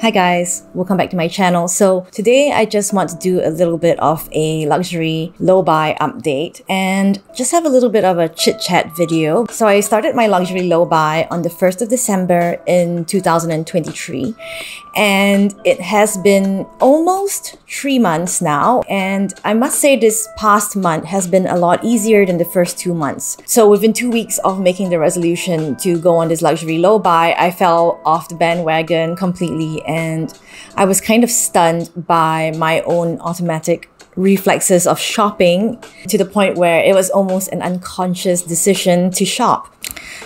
Hi guys, welcome back to my channel. So today I just want to do a little bit of a luxury low-buy update and just have a little bit of a chit-chat video. So I started my luxury low-buy on the 1st of December in 2023 and it has been almost 3 months now, and I must say this past month has been a lot easier than the first 2 months. So within 2 weeks of making the resolution to go on this luxury low-buy, I fell off the bandwagon completely and I was kind of stunned by my own automatic reflexes of shopping to the point where it was almost an unconscious decision to shop.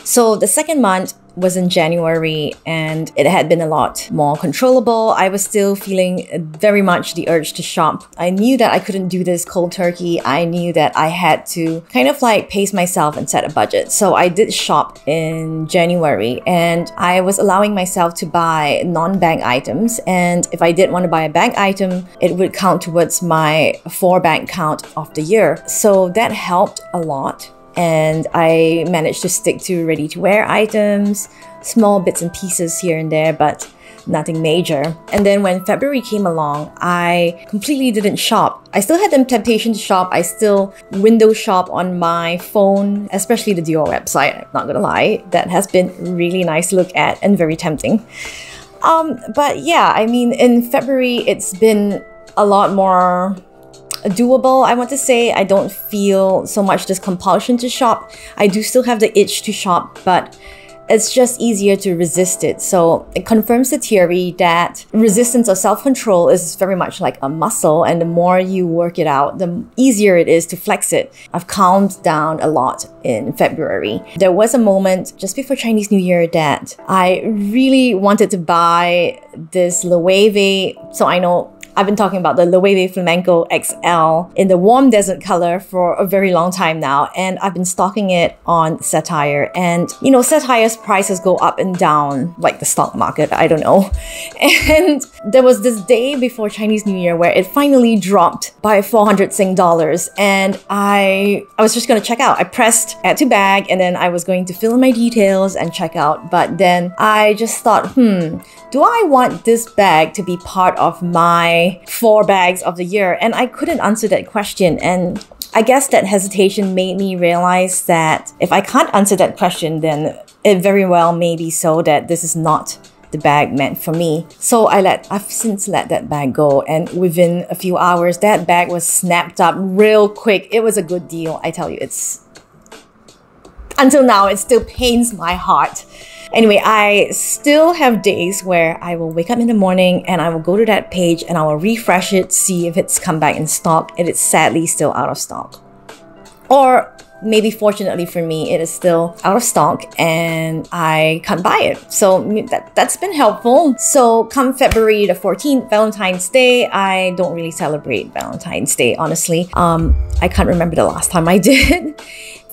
So the second month was in January and it had been a lot more controllable. I was still feeling very much the urge to shop. I knew that I couldn't do this cold turkey. I knew that I had to kind of like pace myself and set a budget. So I did shop in January and I was allowing myself to buy non-bag items. And if I did want to buy a bag item, it would count towards my 4-bag count of the year. So that helped a lot. And I managed to stick to ready-to-wear items, small bits and pieces here and there, but nothing major. And then when February came along, I completely didn't shop. I still had the temptation to shop. I still window shop on my phone, especially the Dior website. I'm not gonna lie, that has been really nice to look at and very tempting. But yeah, I mean, in February, it's been a lot more doable, I want to say. I don't feel so much this compulsion to shop. I do still have the itch to shop, but it's just easier to resist it. So it confirms the theory that resistance or self-control is very much like a muscle, and the more you work it out, the easier it is to flex it. I've calmed down a lot in February. There was a moment just before Chinese New Year that I really wanted to buy this Loewe. So I know I've been talking about the Loewe Flamenco XL in the warm desert color for a very long time now, and I've been stocking it on Satire. And you know, Satire's prices go up and down like the stock market, I don't know. And there was this day before Chinese New Year where it finally dropped by 400 Sing dollars, and I was just gonna check out. I pressed add to bag and then I was going to fill in my details and check out, but then I just thought, do I want this bag to be part of my 4 bags of the year? And I couldn't answer that question. And I guess that hesitation made me realize that if I can't answer that question, then it very well may be so that this is not the bag meant for me. So I've since let that bag go, and within a few hours, that bag was snapped up real quick. It was a good deal, I tell you. Until now, it still pains my heart. Anyway, I still have days where I will wake up in the morning and I will go to that page and I will refresh it, see if it's come back in stock, and it's sadly still out of stock. Or maybe fortunately for me, it is still out of stock and I can't buy it. So that's been helpful. So come February the 14th, Valentine's Day, I don't really celebrate Valentine's Day, honestly. I can't remember the last time I did.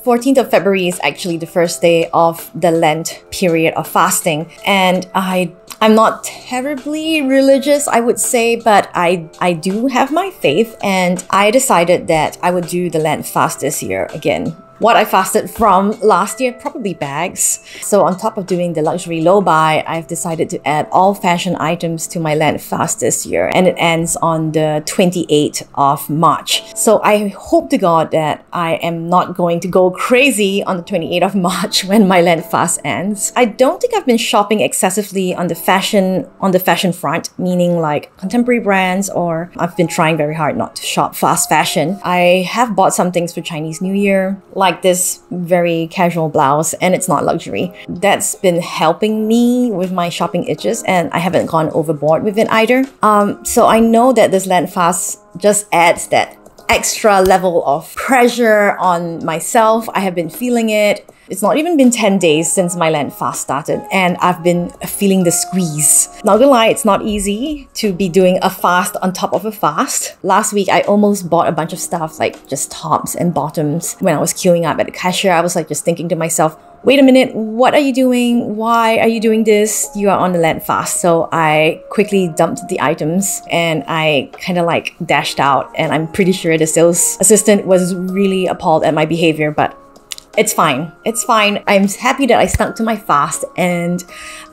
14th of February is actually the first day of the Lent period of fasting, and I'm not terribly religious, I would say, but I do have my faith, and I decided that I would do the Lent fast this year again. What I fasted from last year, probably bags. So on top of doing the luxury low buy, I've decided to add all fashion items to my Lent fast this year, and it ends on the 28th of March. So I hope to God that I am not going to go crazy on the 28th of March when my Lent fast ends. I don't think I've been shopping excessively on the fashion front, meaning like contemporary brands, or I've been trying very hard not to shop fast fashion. I have bought some things for Chinese New Year, like this very casual blouse, and it's not luxury. That's been helping me with my shopping itches, and I haven't gone overboard with it either. So I know that this Lent fast just adds that extra level of pressure on myself. I have been feeling it. It's not even been 10 days since my Lent fast started, and I've been feeling the squeeze. Not gonna lie, it's not easy to be doing a fast on top of a fast. Last week, I almost bought a bunch of stuff, like just tops and bottoms. When I was queuing up at the cashier, I was like just thinking to myself, wait a minute, what are you doing? Why are you doing this? You are on the Lent fast. So I quickly dumped the items and I kind of like dashed out, and I'm pretty sure the sales assistant was really appalled at my behavior, but it's fine. It's fine. I'm happy that I stuck to my fast and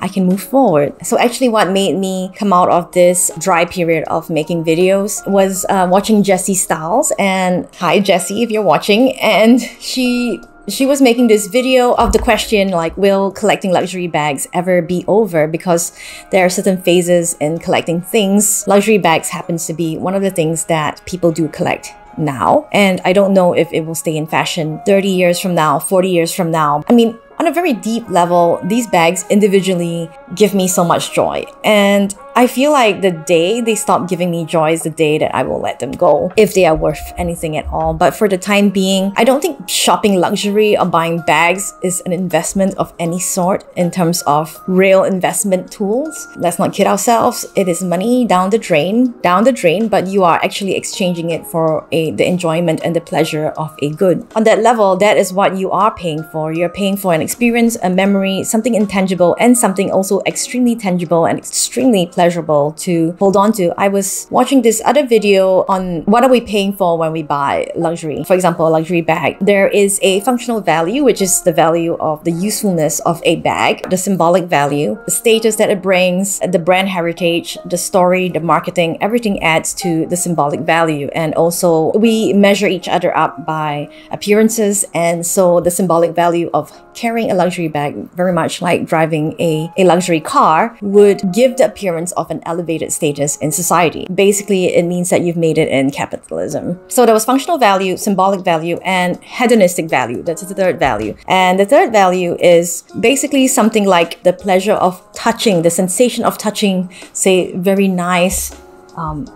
I can move forward. So actually what made me come out of this dry period of making videos was watching Jessie Styles. And hi Jessie, if you're watching. And she was making this video of the question like, will collecting luxury bags ever be over? Because there are certain phases in collecting things. Luxury bags happens to be one of the things that people do collect now. And I don't know if it will stay in fashion 30 years from now, 40 years from now. I mean, on a very deep level, these bags individually give me so much joy. And I feel like the day they stop giving me joy is the day that I will let them go, if they are worth anything at all. But for the time being, I don't think shopping luxury or buying bags is an investment of any sort in terms of real investment tools. Let's not kid ourselves. It is money down the drain, but you are actually exchanging it for the enjoyment and the pleasure of a good. On that level, that is what you are paying for. You're paying for an experience, a memory, something intangible, and something also extremely tangible and extremely pleasurable to hold on to. I was watching this other video on what are we paying for when we buy luxury. For example, a luxury bag. There is a functional value, which is the value of the usefulness of a bag, the symbolic value, the status that it brings, the brand heritage, the story, the marketing, everything adds to the symbolic value. And also we measure each other up by appearances. And so the symbolic value of carrying a luxury bag, very much like driving a luxury car, would give the appearance of an elevated status in society. Basically, it means that you've made it in capitalism. So there was functional value, symbolic value, and hedonistic value. That's the third value. And the third value is basically something like the pleasure of touching, the sensation of touching, say, very nice,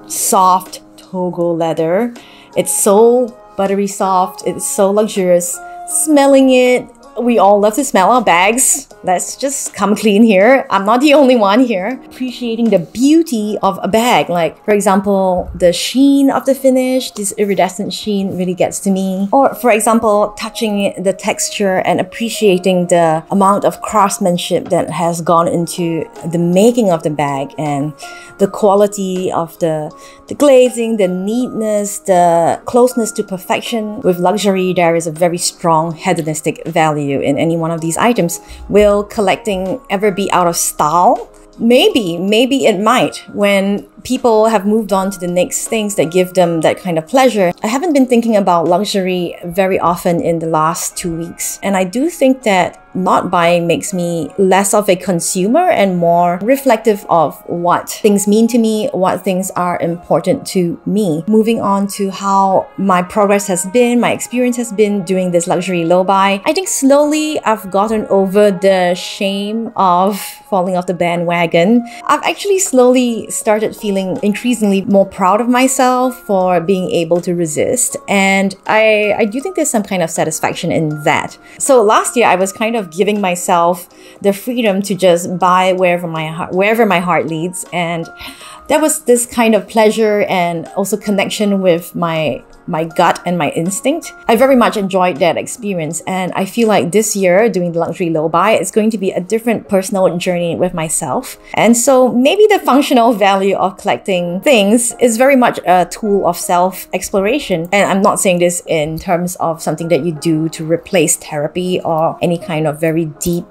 soft Togo leather. It's so buttery soft. It's so luxurious. Smelling it. We all love to smell our bags. Let's just come clean here. I'm not the only one here. Appreciating the beauty of a bag. Like, for example, the sheen of the finish, this iridescent sheen really gets to me. Or, for example, touching the texture and appreciating the amount of craftsmanship that has gone into the making of the bag and the quality of the glazing, the neatness, the closeness to perfection. With luxury, there is a very strong hedonistic value in any one of these items. Will collecting ever be out of style? Maybe it might when people have moved on to the next things that give them that kind of pleasure. I haven't been thinking about luxury very often in the last 2 weeks. And I do think that not buying makes me less of a consumer and more reflective of what things mean to me, what things are important to me. Moving on to how my progress has been, my experience has been doing this luxury low buy. I think slowly I've gotten over the shame of falling off the bandwagon. I've actually slowly started feeling increasingly more proud of myself for being able to resist. And I do think there's some kind of satisfaction in that. So last year I was kind of giving myself the freedom to just buy wherever my heart leads. And there was this kind of pleasure and also connection with my gut and my instinct. I very much enjoyed that experience, and I feel like this year doing the luxury low buy is going to be a different personal journey with myself. And so maybe the functional value of collecting things is very much a tool of self-exploration. And I'm not saying this in terms of something that you do to replace therapy or any kind of very deep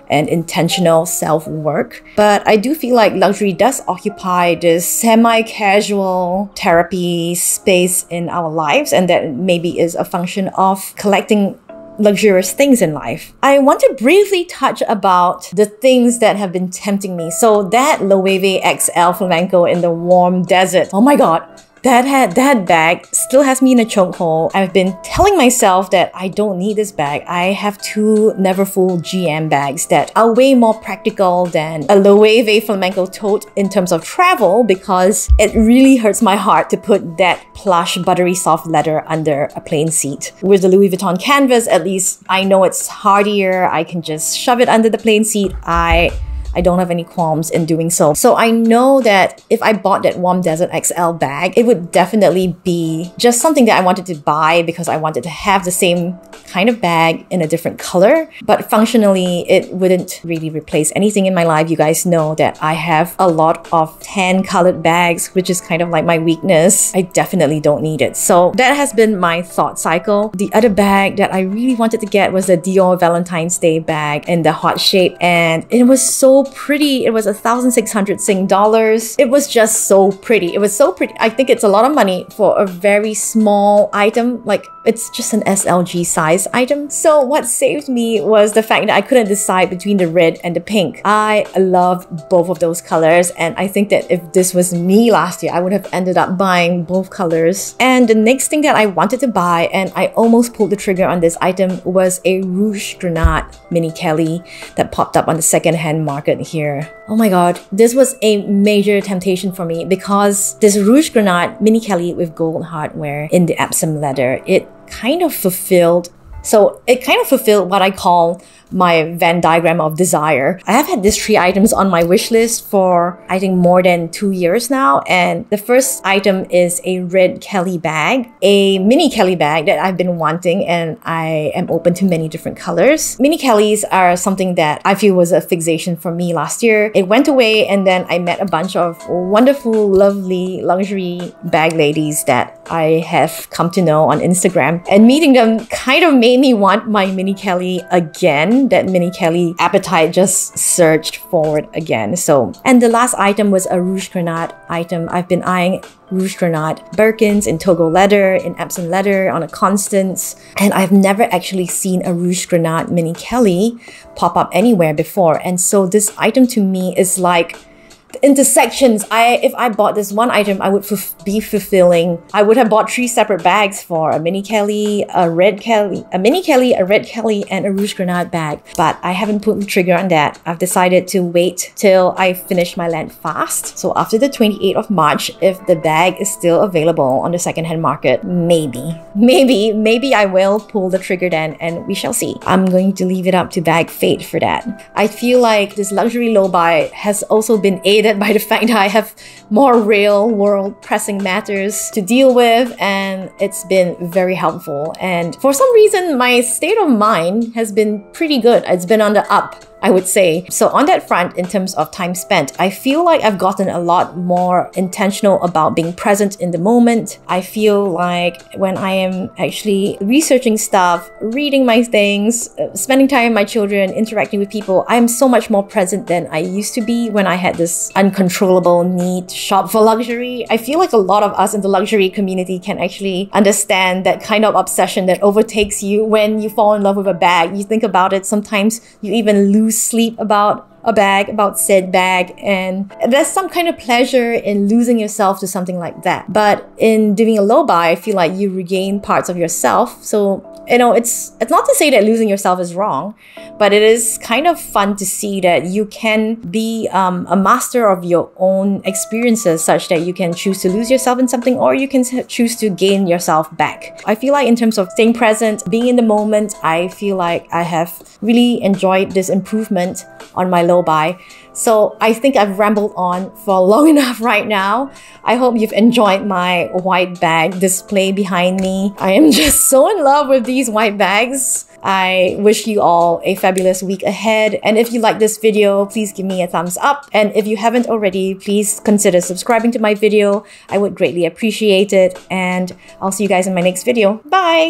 and intentional self-work. But I do feel like luxury does occupy this semi-casual therapy space in our lives, and that maybe is a function of collecting luxurious things in life. I want to briefly touch about the things that have been tempting me. So that Loewe XL flamenco in the warm desert. Oh my god. That bag still has me in a chokehold. I've been telling myself that I don't need this bag. I have 2 Neverfull GM bags that are way more practical than a Loewe flamenco tote in terms of travel, because it really hurts my heart to put that plush, buttery soft leather under a plain seat. With the Louis Vuitton canvas, at least I know it's hardier. I can just shove it under the plain seat. I I don't have any qualms in doing so. So I know that if I bought that Warm Desert XL bag, it would definitely be just something that I wanted to buy because I wanted to have the same kind of bag in a different color. But functionally, it wouldn't really replace anything in my life. You guys know that I have a lot of tan colored bags, which is kind of like my weakness. I definitely don't need it. So that has been my thought cycle. The other bag that I really wanted to get was the Dior Valentine's Day bag in the heart shape, and it was so pretty. It was 1,600 Sing dollars. It was just so pretty. It was so pretty. I think it's a lot of money for a very small item. Like, it's just an SLG size item. So what saved me was the fact that I couldn't decide between the red and the pink. I love both of those colors, and I think that if this was me last year, I would have ended up buying both colors. And the next thing that I wanted to buy, and I almost pulled the trigger on this item, was a Rouge Grenade Mini Kelly that popped up on the secondhand market here. Oh my god, this was a major temptation for me because this Rouge Grenade Mini Kelly with gold hardware in the Epsom leather, it kind of fulfilled what I call my Venn diagram of desire. I have had these 3 items on my wish list for I think more than 2 years now, and the first item is a red Kelly bag, a mini Kelly bag that I've been wanting, and I am open to many different colors. Mini Kellys are something that I feel was a fixation for me last year. It went away, and then I met a bunch of wonderful, lovely luxury bag ladies that I have come to know on Instagram, and meeting them kind of made me want my Mini Kelly again. That Mini Kelly appetite just surged forward again. So, and the last item was a Rouge Grenade item. I've been eyeing Rouge Grenade Birkins in Togo leather, in Epsom leather, on a Constance, and I've never actually seen a Rouge Grenade Mini Kelly pop up anywhere before. And so this item to me is like the intersections. If I bought this one item, I would be fulfilling. I would have bought 3 separate bags for a Mini Kelly, a red Kelly, a Mini Kelly, a red Kelly, and a Rouge Grenade bag. But I haven't put the trigger on that. I've decided to wait till I finish my Lent fast. So after the 28th of March, if the bag is still available on the secondhand market, maybe I will pull the trigger then, and we shall see. I'm going to leave it up to bag fate for that. I feel like this luxury low buy has also been aided by the fact that I have more real world pressing matters to deal with, and it's been very helpful. And for some reason, my state of mind has been pretty good. It's been on the up, I would say. So on that front, in terms of time spent, I feel like I've gotten a lot more intentional about being present in the moment. I feel like when I am actually researching stuff, reading my things, spending time with my children, interacting with people, I am so much more present than I used to be when I had this uncontrollable need to shop for luxury. I feel like a lot of us in the luxury community can actually understand that kind of obsession that overtakes you when you fall in love with a bag. You think about it, sometimes you even lose sleep about a bag, about said bag, and there's some kind of pleasure in losing yourself to something like that. But in doing a low buy, I feel like you regain parts of yourself. So, you know, it's not to say that losing yourself is wrong, but it is kind of fun to see that you can be a master of your own experiences, such that you can choose to lose yourself in something, or you can choose to gain yourself back. I feel like in terms of staying present, being in the moment, I feel like I have really enjoyed this improvement on my low buy. So I think I've rambled on for long enough right now. I hope you've enjoyed my white bag display behind me. I am just so in love with these white bags. I wish you all a fabulous week ahead. And if you like this video, please give me a thumbs up. And if you haven't already, please consider subscribing to my video. I would greatly appreciate it. And I'll see you guys in my next video. Bye!